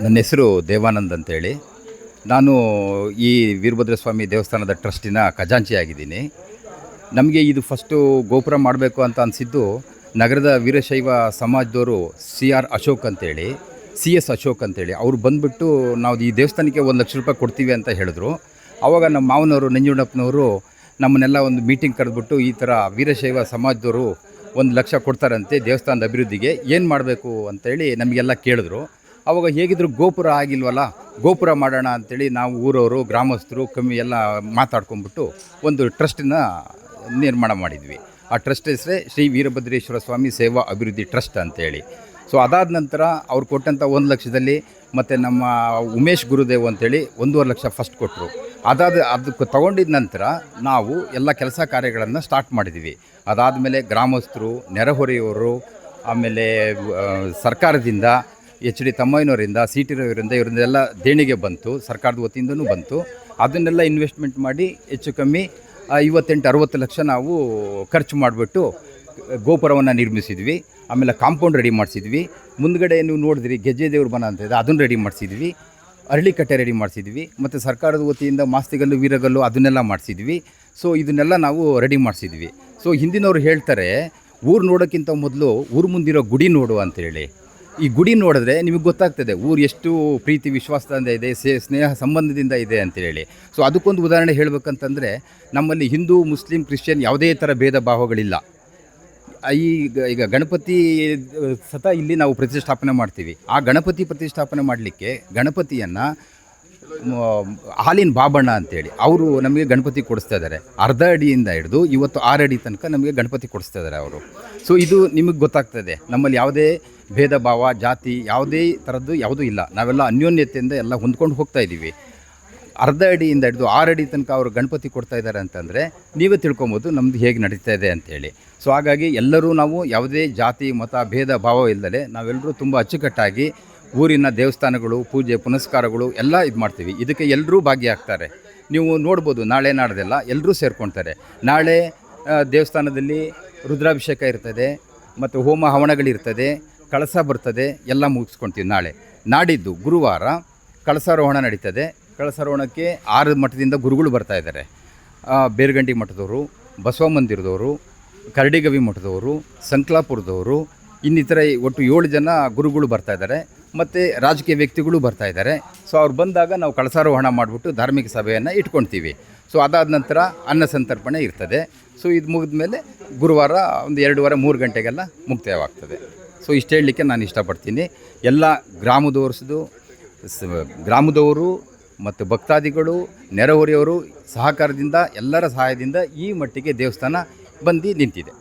ನನ್ನ ಹೆಸರು ದೇವಾನಂದ್ ಅಂತೇಳಿ. ನಾನು ಈ ವೀರಭದ್ರ ಸ್ವಾಮಿ ದೇವಸ್ಥಾನದ ಟ್ರಸ್ಟಿನ ಖಜಾಂಚಿಯಾಗಿದ್ದೀನಿ. ನಮಗೆ ಇದು ಫಸ್ಟು ಗೋಪುರ ಮಾಡಬೇಕು ಅಂತ ಅನಿಸಿದ್ದು ನಗರದ ವೀರಶೈವ ಸಮಾಜದವರು ಸಿ ಎಸ್ ಅಶೋಕ್ ಅಂತೇಳಿ ಅವ್ರು ಬಂದುಬಿಟ್ಟು ನಾವು ಈ ದೇವಸ್ಥಾನಕ್ಕೆ 1,00,000 ರೂಪಾಯಿ ಕೊಡ್ತೀವಿ ಅಂತ ಹೇಳಿದ್ರು. ಆವಾಗ ನಮ್ಮ ಮಾವನವರು ನಂಜುಂಡಪ್ಪನವರು ನಮ್ಮನ್ನೆಲ್ಲ ಒಂದು ಮೀಟಿಂಗ್ ಕರೆದ್ಬಿಟ್ಟು ಈ ಥರ ವೀರಶೈವ ಸಮಾಜದವರು 1,00,000 ಕೊಡ್ತಾರಂತೆ ದೇವಸ್ಥಾನದ ಅಭಿವೃದ್ಧಿಗೆ, ಏನು ಮಾಡಬೇಕು ಅಂತೇಳಿ ನಮಗೆಲ್ಲ ಕೇಳಿದ್ರು. ಆವಾಗ ಹೇಗಿದ್ರು ಗೋಪುರ ಆಗಿಲ್ವಲ್ಲ, ಗೋಪುರ ಮಾಡೋಣ ಅಂಥೇಳಿ ನಾವು ಊರವರು, ಗ್ರಾಮಸ್ಥರು ಕಮ್ಮಿ ಎಲ್ಲ ಮಾತಾಡ್ಕೊಂಡ್ಬಿಟ್ಟು ಒಂದು ಟ್ರಸ್ಟನ್ನ ನಿರ್ಮಾಣ ಮಾಡಿದ್ವಿ. ಆ ಟ್ರಸ್ಟ್ ಹೆಸರೇ ಶ್ರೀ ವೀರಭದ್ರೇಶ್ವರ ಸ್ವಾಮಿ ಸೇವಾ ಅಭಿವೃದ್ಧಿ ಟ್ರಸ್ಟ್ ಅಂತೇಳಿ. ಸೊ ಅದಾದ ನಂತರ ಅವ್ರು ಕೊಟ್ಟಂಥ 1,00,000ದಲ್ಲಿ ಮತ್ತು ನಮ್ಮ ಉಮೇಶ್ ಗುರುದೇವ್ ಅಂತೇಳಿ 1,50,000 ಫಸ್ಟ್ ಕೊಟ್ಟರು. ಅದಕ್ಕೆ ತೊಗೊಂಡಿದ್ದ ನಂತರ ನಾವು ಎಲ್ಲ ಕೆಲಸ ಕಾರ್ಯಗಳನ್ನು ಸ್ಟಾರ್ಟ್ ಮಾಡಿದ್ವಿ. ಅದಾದಮೇಲೆ ಗ್ರಾಮಸ್ಥರು, ನೆರೆಹೊರೆಯವರು, ಆಮೇಲೆ ಸರ್ಕಾರದಿಂದ ಎಚ್ ಡಿ ತಮ್ಮಯ್ಯನವರಿಂದ, ಸಿ ಟಿ ರವಿಯವರಿಂದ ಇವರಿಂದೆಲ್ಲ ದೇಣಿಗೆ ಬಂತು, ಸರ್ಕಾರದ ವತಿಯಿಂದನೂ ಬಂತು. ಅದನ್ನೆಲ್ಲ ಇನ್ವೆಸ್ಟ್ಮೆಂಟ್ ಮಾಡಿ ಹೆಚ್ಚು ಕಮ್ಮಿ 58-60 ಲಕ್ಷ ನಾವು ಖರ್ಚು ಮಾಡಿಬಿಟ್ಟು ಗೋಪುರವನ್ನು ನಿರ್ಮಿಸಿದ್ವಿ. ಆಮೇಲೆ ಕಾಂಪೌಂಡ್ ರೆಡಿ ಮಾಡಿಸಿದ್ವಿ. ಮುಂದ್ಗಡೆ ನೀವು ನೋಡಿದ್ರಿ ಗೆಜ್ಜೆ ದೇವ್ರ ಬನ ಅಂತ ಇದೆ, ಅದನ್ನು ರೆಡಿ ಮಾಡಿಸಿದ್ವಿ. ಅರಳಿಕಟ್ಟೆ ರೆಡಿ ಮಾಡಿಸಿದ್ವಿ. ಮತ್ತು ಸರ್ಕಾರದ ವತಿಯಿಂದ ಮಾಸ್ತಿಗಲ್ಲು, ವೀರಗಲ್ಲು ಅದನ್ನೆಲ್ಲ ಮಾಡಿಸಿದ್ವಿ. ಸೊ ಇದನ್ನೆಲ್ಲ ನಾವು ರೆಡಿ ಮಾಡಿಸಿದ್ವಿ. ಸೊ ಹಿಂದಿನವ್ರು ಹೇಳ್ತಾರೆ, ಊರು ನೋಡೋಕ್ಕಿಂತ ಮೊದಲು ಊರು ಮುಂದಿರೋ ಗುಡಿ ನೋಡು ಅಂತೇಳಿ. ಈ ಗುಡಿ ನೋಡಿದ್ರೆ ನಿಮಗೆ ಗೊತ್ತಾಗ್ತದೆ ಊರು ಎಷ್ಟು ಪ್ರೀತಿ ವಿಶ್ವಾಸದಿಂದ ಇದೆ, ಸ್ನೇಹ ಸಂಬಂಧದಿಂದ ಇದೆ ಅಂತೇಳಿ. ಸೊ ಅದಕ್ಕೊಂದು ಉದಾಹರಣೆ ಹೇಳಬೇಕಂತಂದರೆ, ನಮ್ಮಲ್ಲಿ ಹಿಂದೂ, ಮುಸ್ಲಿಂ, ಕ್ರಿಶ್ಚಿಯನ್ ಯಾವುದೇ ಥರ ಭೇದ ಭಾವಗಳಿಲ್ಲ. ಈಗ ಗಣಪತಿ ಇಲ್ಲಿ ನಾವು ಪ್ರತಿಷ್ಠಾಪನೆ ಮಾಡ್ತೀವಿ. ಆ ಗಣಪತಿ ಪ್ರತಿಷ್ಠಾಪನೆ ಮಾಡಲಿಕ್ಕೆ ಗಣಪತಿಯನ್ನು ಹಾಲಿನ ಬಾಬಣ್ಣ ಅಂತೇಳಿ ಅವರು ನಮಗೆ ಗಣಪತಿ ಕೊಡಿಸ್ತಾ ಇದ್ದಾರೆ. ಅರ್ಧ ಅಡಿಯಿಂದ ಹಿಡಿದು ಇವತ್ತು 6 ಅಡಿ ತನಕ ನಮಗೆ ಗಣಪತಿ ಕೊಡಿಸ್ತಾ ಇದ್ದಾರೆ ಅವರು. ಸೊ ಇದು ನಿಮಗೆ ಗೊತ್ತಾಗ್ತದೆ, ನಮ್ಮಲ್ಲಿ ಯಾವುದೇ ಭೇದ ಭಾವ, ಜಾತಿ ಯಾವುದೇ ಥರದ್ದು ಯಾವುದೂ ಇಲ್ಲ. ನಾವೆಲ್ಲ ಅನ್ಯೋನ್ಯತೆಯಿಂದ ಎಲ್ಲ ಹೊಂದ್ಕೊಂಡು ಹೋಗ್ತಾ ಇದ್ದೀವಿ. ಅರ್ಧ ಅಡಿಯಿಂದ ಹಿಡಿದು 6 ಅಡಿ ತನಕ ಅವರು ಗಣಪತಿ ಕೊಡ್ತಾ ಇದ್ದಾರೆ ಅಂತಂದರೆ ನೀವೇ ತಿಳ್ಕೊಬೋದು ನಮ್ಮದು ಹೇಗೆ ನಡೀತಾ ಇದೆ ಅಂತೇಳಿ. ಸೊ ಹಾಗಾಗಿ ಎಲ್ಲರೂ ನಾವು ಯಾವುದೇ ಜಾತಿ ಮತ ಭೇದ ಭಾವ ಇಲ್ಲದೆ ನಾವೆಲ್ಲರೂ ತುಂಬ ಅಚ್ಚುಕಟ್ಟಾಗಿ ಊರಿನ ದೇವಸ್ಥಾನಗಳು, ಪೂಜೆ ಪುನಸ್ಕಾರಗಳು ಎಲ್ಲ ಇದು ಮಾಡ್ತೀವಿ. ಇದಕ್ಕೆ ಎಲ್ಲರೂ ಭಾಗಿಯಾಗ್ತಾರೆ. ನೀವು ನೋಡ್ಬೋದು, ನಾಳೆ ನಾಡ್ದೆಲ್ಲ ಎಲ್ಲರೂ ಸೇರ್ಕೊಳ್ತಾರೆ. ನಾಳೆ ದೇವಸ್ಥಾನದಲ್ಲಿ ರುದ್ರಾಭಿಷೇಕ ಇರ್ತದೆ, ಮತ್ತು ಹೋಮ ಹವನಗಳಿರ್ತದೆ, ಕಳಸ ಬರ್ತದೆ, ಎಲ್ಲ ಮುಗಿಸ್ಕೊಳ್ತೀವಿ. ನಾಡಿದ್ದು ಗುರುವಾರ ಕಳಸಾರೋಹಣ ನಡೀತದೆ. ಕಳಸಾರೋಹಣಕ್ಕೆ 6 ಮಠದಿಂದ ಗುರುಗಳು ಬರ್ತಾ ಇದ್ದಾರೆ. ಬೇರ್ಗಂಡಿ ಮಠದವರು, ಬಸವ ಮಂದಿರದವರು, ಕರಡಿಗವಿ ಮಠದವರು, ಸಂಕ್ಲಾಪುರದವರು, ಇನ್ನಿತರ ಒಟ್ಟು 7 ಜನ ಗುರುಗಳು ಬರ್ತಾ ಇದ್ದಾರೆ. ಮತ್ತು ರಾಜಕೀಯ ವ್ಯಕ್ತಿಗಳು ಬರ್ತಾ ಇದ್ದಾರೆ. ಸೊ ಅವ್ರು ಬಂದಾಗ ನಾವು ಕಳಸಾರೋಹಣ ಮಾಡಿಬಿಟ್ಟು ಧಾರ್ಮಿಕ ಸಭೆಯನ್ನು ಇಟ್ಕೊಳ್ತೀವಿ. ಸೊ ಅದಾದ ನಂತರ ಅನ್ನ ಸಂತರ್ಪಣೆ ಇರ್ತದೆ. ಸೊ ಇದು ಮುಗಿದ ಮೇಲೆ ಗುರುವಾರ ಒಂದು 2:30-3 ಗಂಟೆಗೆಲ್ಲ ಮುಕ್ತಾಯವಾಗ್ತದೆ. ಸೊ ಇಷ್ಟು ಹೇಳಲಿಕ್ಕೆ ನಾನು ಇಷ್ಟಪಡ್ತೀನಿ. ಎಲ್ಲ ಗ್ರಾಮದವರು ಮತ್ತು ಭಕ್ತಾದಿಗಳು, ನೆರೆಹೊರೆಯವರು ಸಹಕಾರದಿಂದ, ಎಲ್ಲರ ಸಹಾಯದಿಂದ ಈ ಮಟ್ಟಿಗೆ ದೇವಸ್ಥಾನ ಬಂದು ನಿಂತಿದೆ.